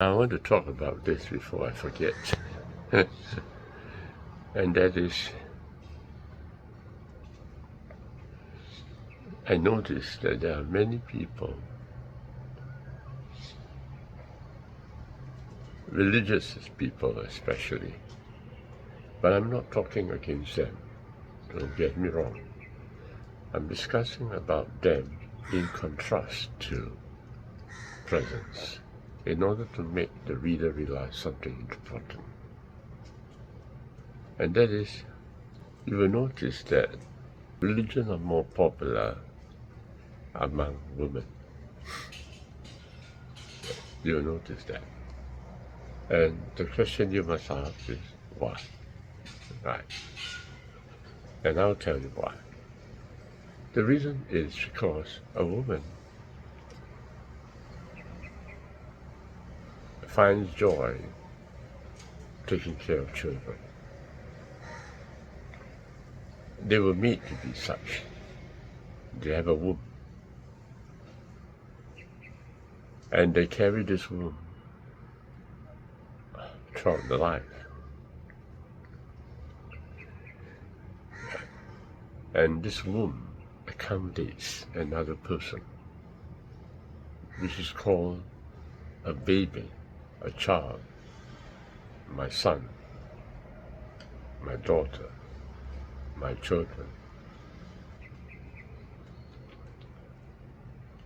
I want to talk about this before I forget. And that is, I noticed that there are many people, religious people especially, but I'm not talking against them, don't get me wrong. I'm discussing about them in contrast to presence, in order to make the reader realize something important. And that is, you will notice that religions are more popular among women. You will notice that. And the question you must ask is why? Right? And I'll tell you why. The reason is because a woman finds joy taking care of children. They were made to be such. They have a womb. And they carry this womb throughout the life. And this womb accommodates another person, which is called a baby, a child, my son, my daughter, my children.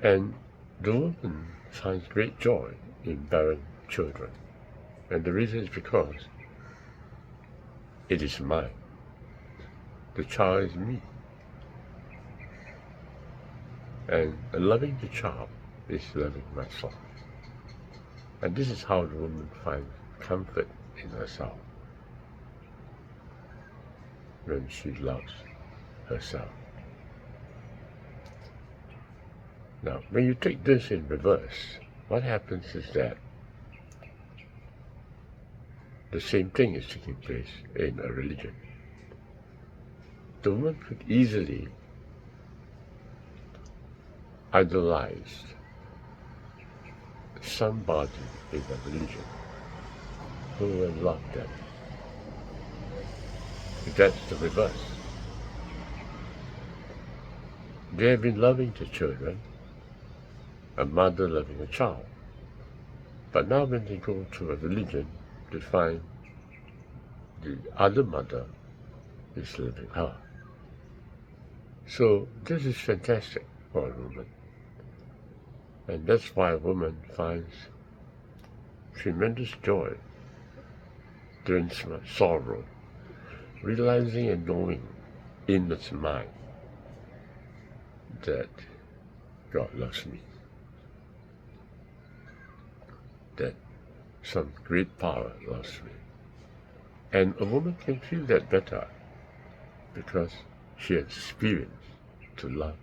And the woman finds great joy in bearing children. And the reason is because it is mine. The child is me. And loving the child is loving myself. And this is how the woman finds comfort in herself, when she loves herself. Now, when you take this in reverse, what happens is that the same thing is taking place in a religion. The woman could easily idolize somebody in a religion who will love them. That's the reverse. They have been loving the children, a mother loving a child. But now when they go to a religion, they find the other mother is loving her. So this is fantastic for a woman. And that's why a woman finds tremendous joy during sorrow, realizing and knowing in its mind that God loves me, that some great power loves me. And a woman can feel that better because she has experienced to love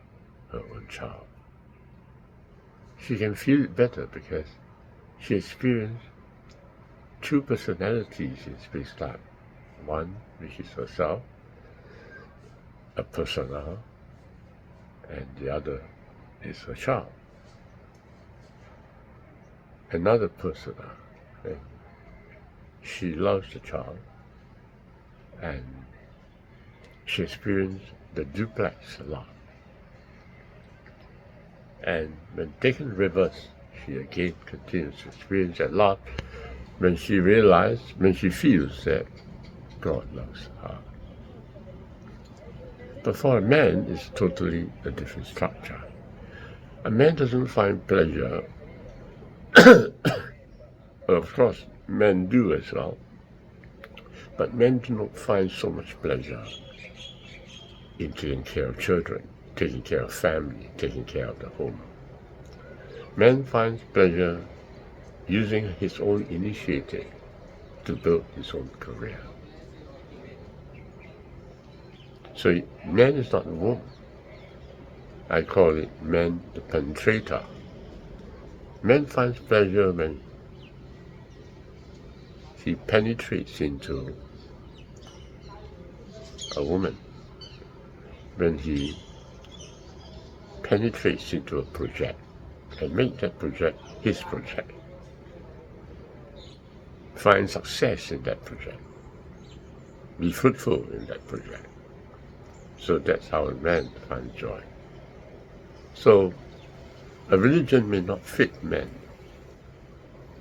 her own child. She can feel it better because she experienced two personalities in space-time. One, which is herself, a persona, and the other is her child. Another persona, and she loves the child, and she experienced the duplex love. And when taken reverse, she again continues to experience that love when she feels that God loves her. But for a man, it's totally a different structure. A man doesn't find pleasure. Of course, men do as well. But men do not find so much pleasure in taking care of children, taking care of family, taking care of the home. Man finds pleasure using his own initiative to build his own career. So man is not a woman. I call it man the penetrator. Man finds pleasure when he penetrates into a woman, when he penetrates into a project and make that project his project. find success in that project, be fruitful in that project. So that's how a man finds joy. So a religion may not fit man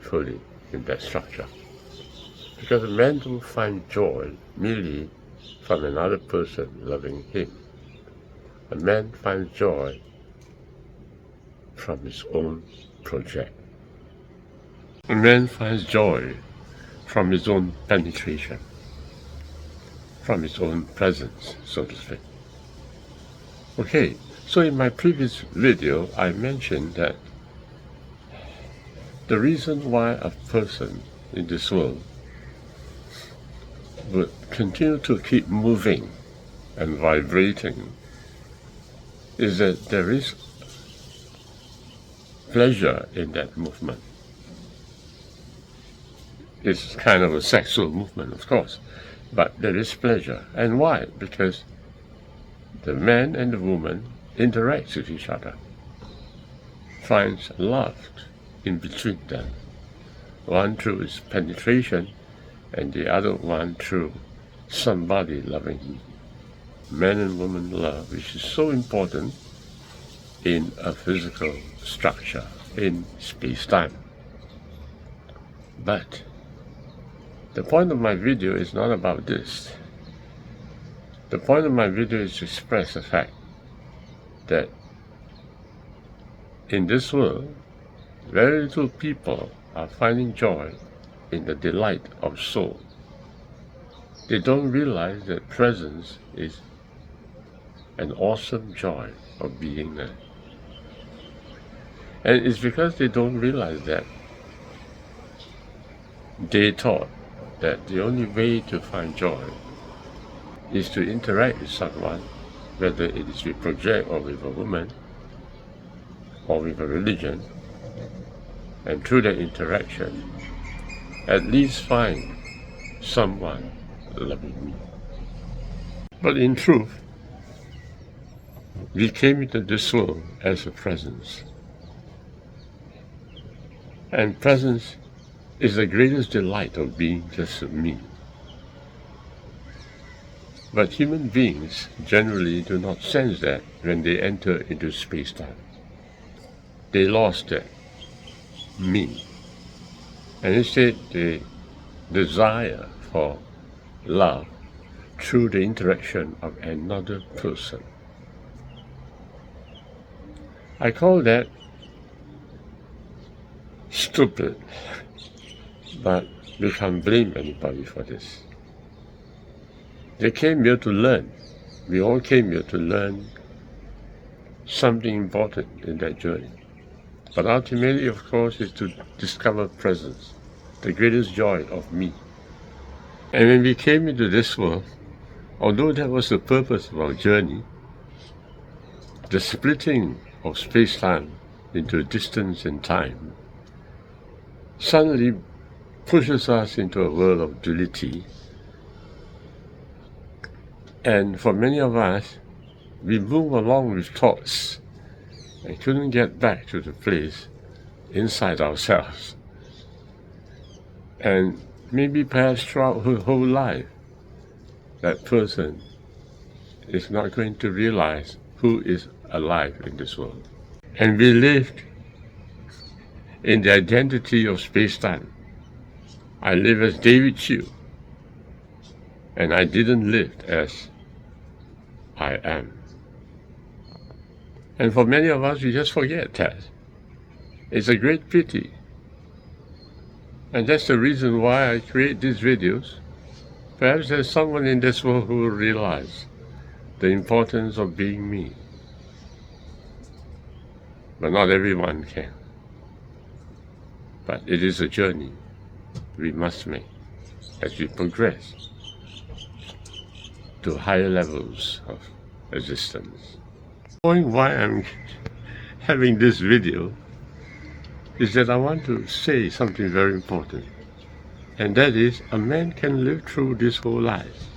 fully in that structure, because a man don't find joy merely from another person loving him. A man finds joy from his own project. A man finds joy from his own penetration, from his own presence, so to speak. Okay, so in my previous video, I mentioned that the reason why a person in this world would continue to keep moving and vibrating is that there is pleasure in that movement. It's kind of a sexual movement, of course, but there is pleasure. And why? Because the man and the woman interact with each other, finds love in between them. One through his penetration, and the other one through somebody loving him. Man and woman love, which is so important in a physical structure, in space-time. But the point of my video is not about this. The point of my video is to express the fact that in this world, very little people are finding joy in the delight of soul. They don't realize that presence is an awesome joy of being there. And it's because they don't realize that they thought that the only way to find joy is to interact with someone, whether it is with a project or with a woman or with a religion, and through that interaction, at least find someone loving me. But in truth, we came into this world as a presence. And presence is the greatest delight of being just me. But human beings generally do not sense that when they enter into space-time. They lost that me. And instead they desire for love through the interaction of another person. I call that stupid, but we can't blame anybody for this. They came here to learn. We all came here to learn something important in that journey. But ultimately, of course, is to discover presence, the greatest joy of me. And when we came into this world, although that was the purpose of our journey, the splitting of space-time into distance and time suddenly pushes us into a world of duality. And for many of us, we move along with thoughts and couldn't get back to the place inside ourselves. And maybe perhaps throughout her whole life, that person is not going to realize who is alive in this world. And we lived in the identity of space-time. I live as David Chiu, and I didn't live as I am. And for many of us, we just forget that. It's a great pity. And that's the reason why I create these videos. Perhaps there's someone in this world who will realize the importance of being me. But not everyone can. But it is a journey we must make as we progress to higher levels of existence. The point why I'm having this video is that I want to say something very important. And that is, a man can live through this whole life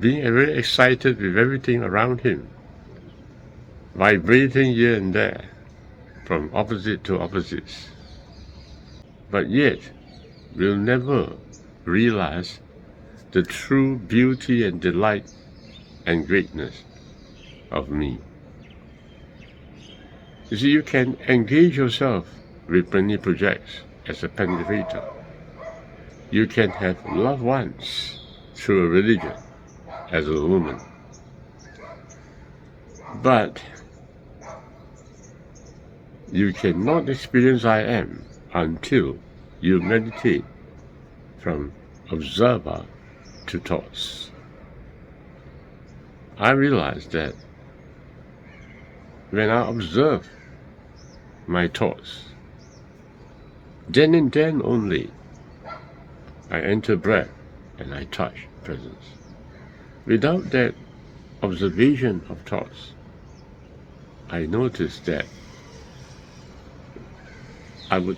being very excited with everything around him, vibrating here and there, from opposite to opposites. But yet, will never realize the true beauty and delight and greatness of me. You see, you can engage yourself with many projects as a penetrator. You can have loved ones through a religion as a woman. But you cannot experience I am until you meditate from observer to thoughts. I realized that when I observe my thoughts, then and then only I enter breath and I touch presence. Without that observation of thoughts, I noticed that I would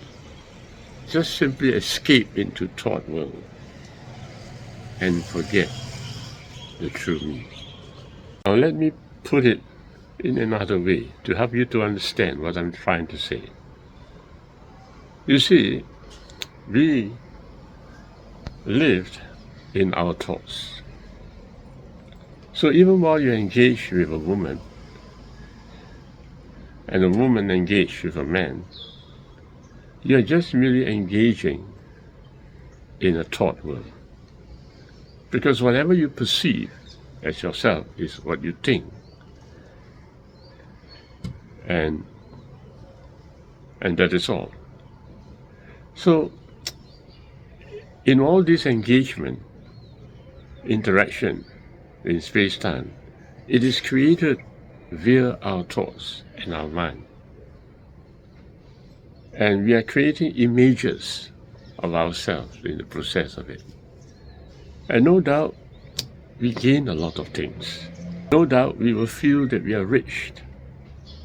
just simply escape into thought world and forget the true me. Now let me put it in another way to help you to understand what I'm trying to say. You see, we lived in our thoughts. So even while you engage with a woman, and a woman engaged with a man, you're just merely engaging in a thought world. Because whatever you perceive as yourself is what you think. And that is all. So, in all this engagement, interaction in space-time, it is created via our thoughts and our mind. And we are creating images of ourselves in the process of it. And no doubt, we gain a lot of things. No doubt, we will feel that we are rich.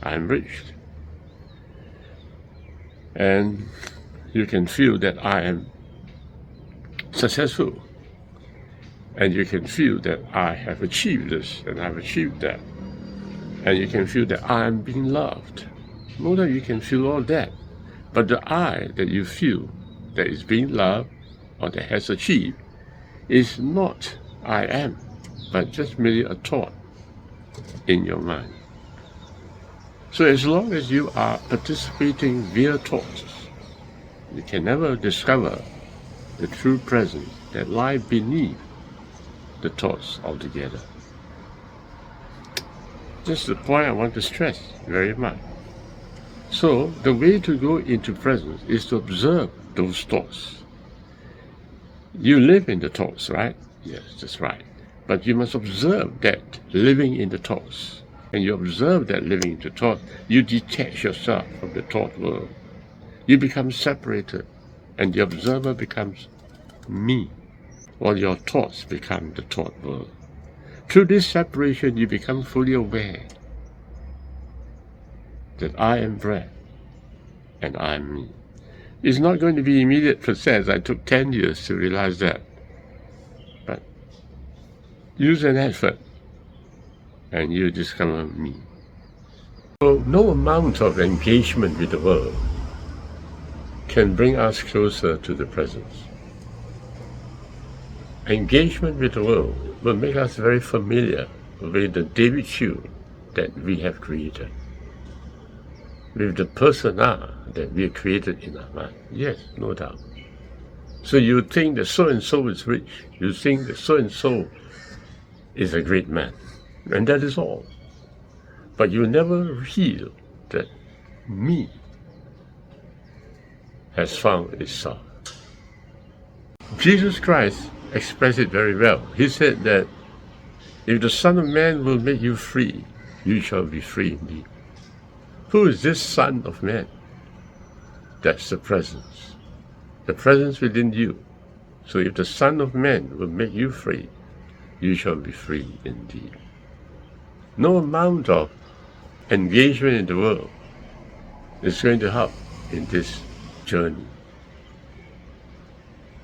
I'm rich. And you can feel that I am successful. And you can feel that I have achieved this and I've achieved that. And you can feel that I am being loved. No doubt you can feel all that. But the I that you feel that is being loved or that has achieved is not I am, but just merely a thought in your mind. So as long as you are participating via thoughts, you can never discover the true presence that lies beneath the thoughts altogether. Just the point I want to stress very much. So the way to go into presence is to observe those thoughts. You live in the thoughts, right? Yes, that's right. But you must observe that living in the thoughts. And you observe that living in the thoughts, you detach yourself from the thought world. You become separated, and the observer becomes me, while your thoughts become the thought world. Through this separation, you become fully aware that I am breath and I am me. It's not going to be immediate process. I took 10 years to realize that. But use an effort and you discover me. So no amount of engagement with the world can bring us closer to the presence. Engagement with the world will make us very familiar with the David Hugh that we have created, with the persona that we have created in our mind. Yes, no doubt. So you think that so-and-so is rich. You think that so-and-so is a great man. And that is all. But you never feel that me has found itself. Jesus Christ expressed it very well. He said that if the Son of Man will make you free, you shall be free indeed. Who is this Son of Man? That's the presence within you. So if the Son of Man will make you free, you shall be free indeed. No amount of engagement in the world is going to help in this journey.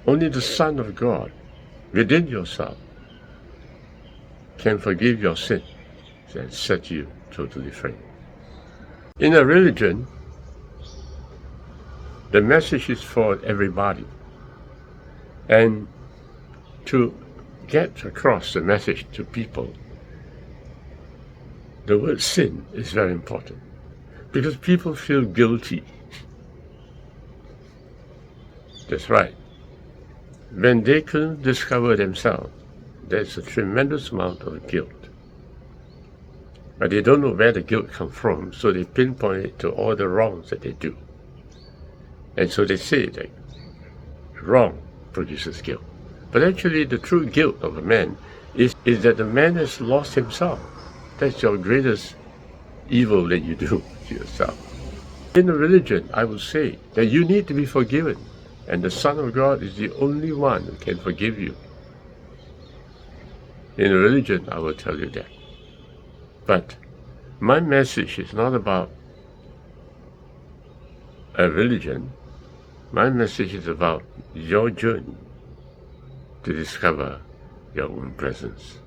Only the Son of God within yourself can forgive your sins and set you totally free. In a religion, the message is for everybody. And to get across the message to people, the word sin is very important, because people feel guilty. That's right. When they can discover themselves, there's a tremendous amount of guilt. But they don't know where the guilt comes from, so they pinpoint it to all the wrongs that they do. And so they say that wrong produces guilt. But actually the true guilt of a man is that the man has lost himself. That's your greatest evil that you do to yourself. In a religion, I would say that you need to be forgiven, and the Son of God is the only one who can forgive you. In a religion, I will tell you that. But my message is not about a religion. My message is about your journey to discover your own presence.